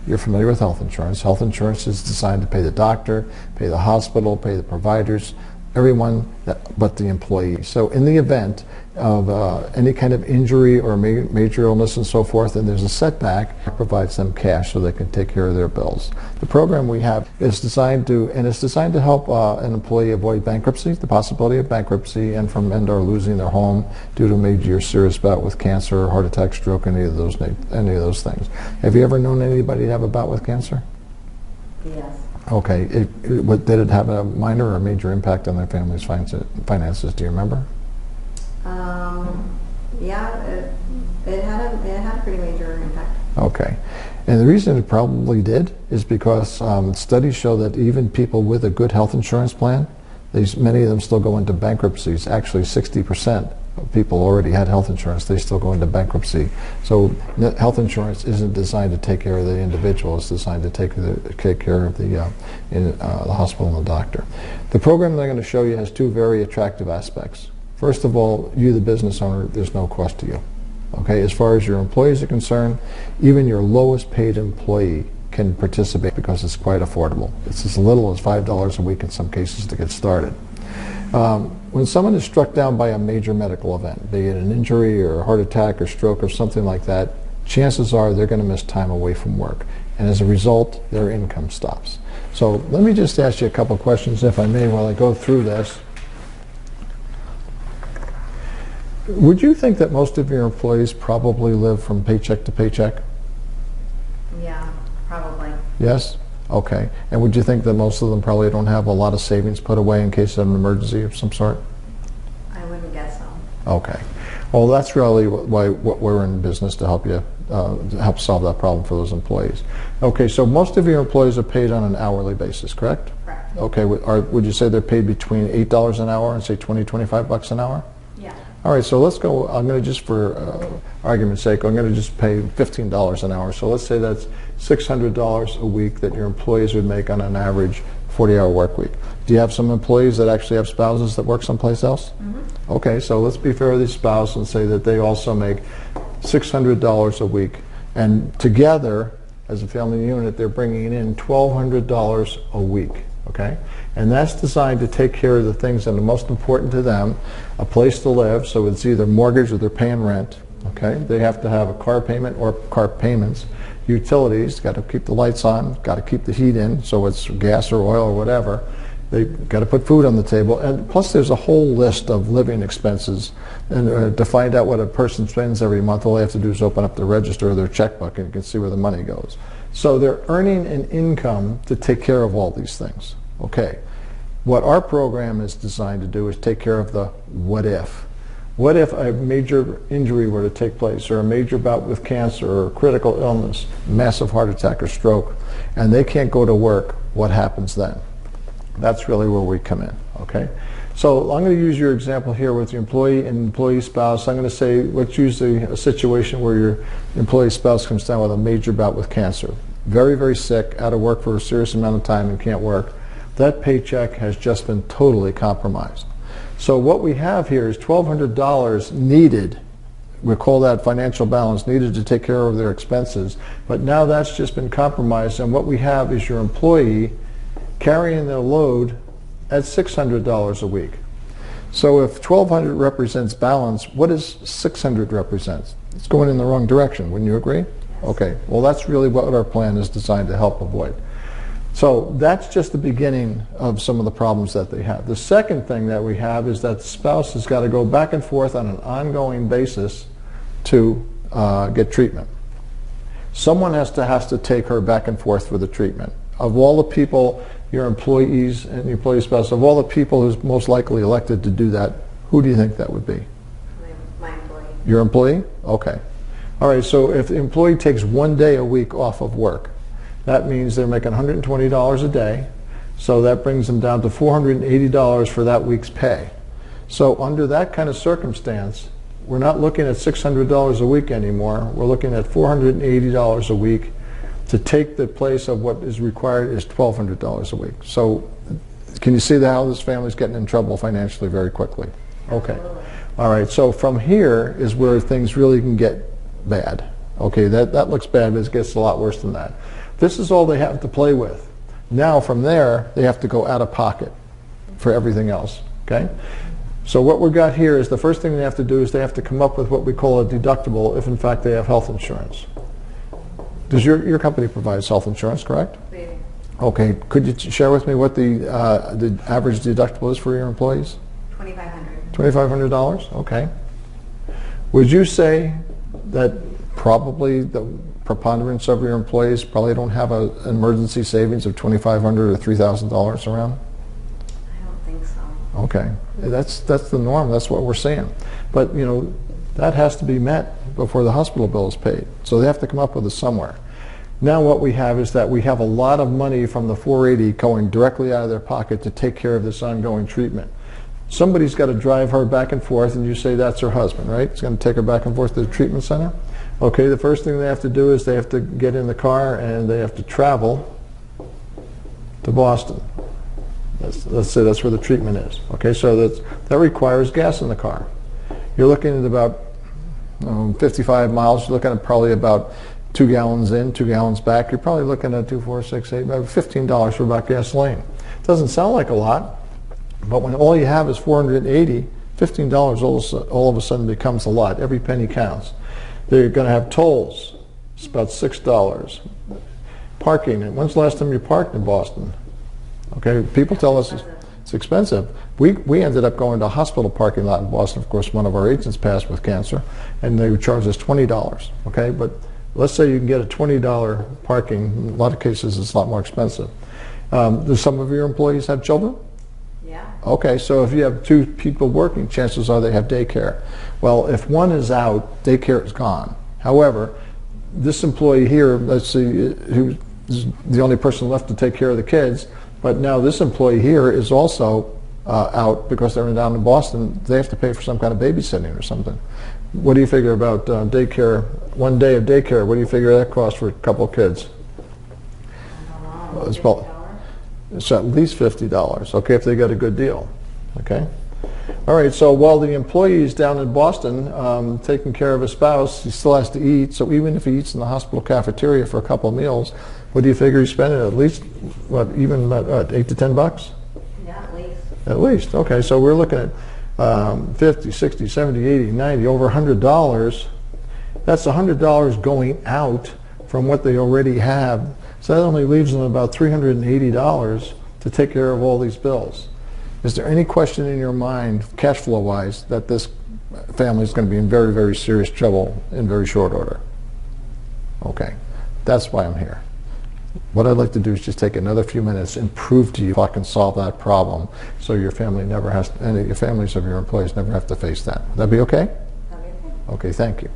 you're familiar with health insurance. Health insurance is designed to pay the doctor, pay the hospital, pay the providers, everyone but the employee. So in the event of any kind of injury or major illness and so forth, and there's a setback, it provides them cash so they can take care of their bills. The program we have is designed to help an employee avoid bankruptcy, the possibility of bankruptcy, and or losing their home due to a major serious bout with cancer, heart attack, stroke, any of those things. Have you ever known anybody to have a bout with cancer? Yes. Okay. Did it have a minor or major impact on their family's finances? Do you remember? Yeah, it had a pretty major impact. Okay. And the reason it probably did is because studies show that even people with a good health insurance plan, many of them still go into bankruptcies. Actually, 60% of people already had health insurance. They still go into bankruptcy. So health insurance isn't designed to take care of the individual. It's designed to take care of the hospital and the doctor. The program that I'm going to show you has two very attractive aspects. First of all, you, the business owner, there's no cost to you. Okay, as far as your employees are concerned, even your lowest paid employee can participate because it's quite affordable. It's as little as $5 a week in some cases to get started. When someone is struck down by a major medical event, be it an injury or a heart attack or stroke or something like that, chances are they're going to miss time away from work. And as a result, their income stops. So let me just ask you a couple questions, if I may, while I go through this. Would you think that most of your employees probably live from paycheck to paycheck? Yeah, probably. Yes? Okay. And would you think that most of them probably don't have a lot of savings put away in case of an emergency of some sort? I wouldn't guess so. Okay. Well, that's really what we're in business to help you, help solve that problem for those employees. Okay, so most of your employees are paid on an hourly basis, correct? Correct. Okay. Would you say they're paid between $8 an hour and say $20-25 an hour? Yeah. All right, so let's go. I'm going to just, for argument's sake, I'm going to just pay $15 an hour. So let's say that's $600 a week that your employees would make on an average 40-hour work week. Do you have some employees that actually have spouses that work someplace else? Mm-hmm. Okay, so let's be fair to these spouses and say that they also make $600 a week. And together, as a family unit, they're bringing in $1,200 a week. Okay, and that's designed to take care of the things that are most important to them: a place to live, so it's either mortgage or they're paying rent. Okay, they have to have a car payment or car payments, utilities, got to keep the lights on, got to keep the heat in, so it's gas or oil or whatever. They got to put food on the table, and plus there's a whole list of living expenses. And to find out what a person spends every month, all they have to do is open up the register or their checkbook, and you can see where the money goes. So they're earning an income to take care of all these things. Okay, what our program is designed to do is take care of the what if. What if a major injury were to take place, or a major bout with cancer, or critical illness, massive heart attack or stroke, and they can't go to work? What happens then? That's really where we come in. Okay, so I'm going to use your example here with your employee and employee spouse. I'm going to say, let's use a situation where your employee spouse comes down with a major bout with cancer. Very, very sick, out of work for a serious amount of time and can't work. That paycheck has just been totally compromised. So what we have here is $1,200 needed. We call that financial balance, needed to take care of their expenses. But now that's just been compromised, and what we have is your employee carrying the load at $600 a week. So if $1,200 represents balance, what does $600 represent? It's going in the wrong direction, wouldn't you agree? Okay, well that's really what our plan is designed to help avoid. So that's just the beginning of some of the problems that they have. The second thing that we have is that the spouse has got to go back and forth on an ongoing basis to get treatment. Someone has to take her back and forth for the treatment. Of all the people, your employees and your employee spouse, of all the people who's most likely elected to do that, who do you think that would be? My employee. Your employee? Okay. All right, so if the employee takes 1 day a week off of work, that means they're making $120 a day, so that brings them down to $480 for that week's pay. So under that kind of circumstance, we're not looking at $600 a week anymore. We're looking at $480 a week. To take the place of what is required is $1,200 a week. So can you see how this family's getting in trouble financially very quickly? Okay. All right, so from here is where things really can get bad. Okay, that looks bad, but it gets a lot worse than that. This is all they have to play with. Now from there, they have to go out of pocket for everything else, okay? So what we've got here is the first thing they have to do is they have to come up with what we call a deductible if in fact they have health insurance. Does your company provides health insurance, correct? We do. Okay, could you share with me what the average deductible is for your employees? $2,500. $2,500, okay. Would you say that probably the preponderance of your employees probably don't have an emergency savings of $2,500 or $3,000 around? I don't think so. Okay, that's the norm. That's what we're seeing. But you know, that has to be met before the hospital bill is paid. So they have to come up with it somewhere. Now what we have is that we have a lot of money from the 480 going directly out of their pocket to take care of this ongoing treatment. Somebody's got to drive her back and forth, and you say that's her husband, right? He's going to take her back and forth to the treatment center. Okay, the first thing they have to do is they have to get in the car and they have to travel to Boston. Let's say that's where the treatment is. Okay, so that requires gas in the car. You're looking at about 55 miles. You're looking at probably about 2 gallons in, 2 gallons back. You're probably looking at 2, 4, 6, 8, about $15 for about gasoline. Doesn't sound like a lot, but when all you have is 480, $15 all of a sudden becomes a lot. Every penny counts. They're going to have tolls. It's about $6. Parking. And when's the last time you parked in Boston? Okay, people tell us it's expensive. We ended up going to a hospital parking lot in Boston. Of course, one of our agents passed with cancer, and they would charge us $20. Okay, but let's say you can get a $20 parking. In a lot of cases, it's a lot more expensive. Do some of your employees have children? Yeah. Okay, so if you have 2 people working, chances are they have daycare. Well, if one is out, daycare is gone. However, this employee here, let's see, who's the only person left to take care of the kids, but now this employee here is also out because they're down in Boston. They have to pay for some kind of babysitting or something. What do you figure about daycare, 1 day of daycare? What do you figure that costs for a couple of kids? I don't know. It's about, it's at least $50, okay, if they get a good deal, okay? All right, so while the employee is down in Boston taking care of his spouse, he still has to eat, so even if he eats in the hospital cafeteria for a couple of meals, what do you figure he's spending? At least, what, even about 8 to 10 bucks? Yeah, at least. At least, okay, so we're looking at 50, 60, 70, 80, 90, over $100. That's $100 going out from what they already have. So that only leaves them about $380 to take care of all these bills. Is there any question in your mind, cash flow wise, that this family is going to be in very, very serious trouble in very short order? Okay, that's why I'm here. What I'd like to do is just take another few minutes and prove to you if I can solve that problem so your family never has, any of your families of your employees never have to face that. Would that be okay? That'd be okay. Okay, thank you.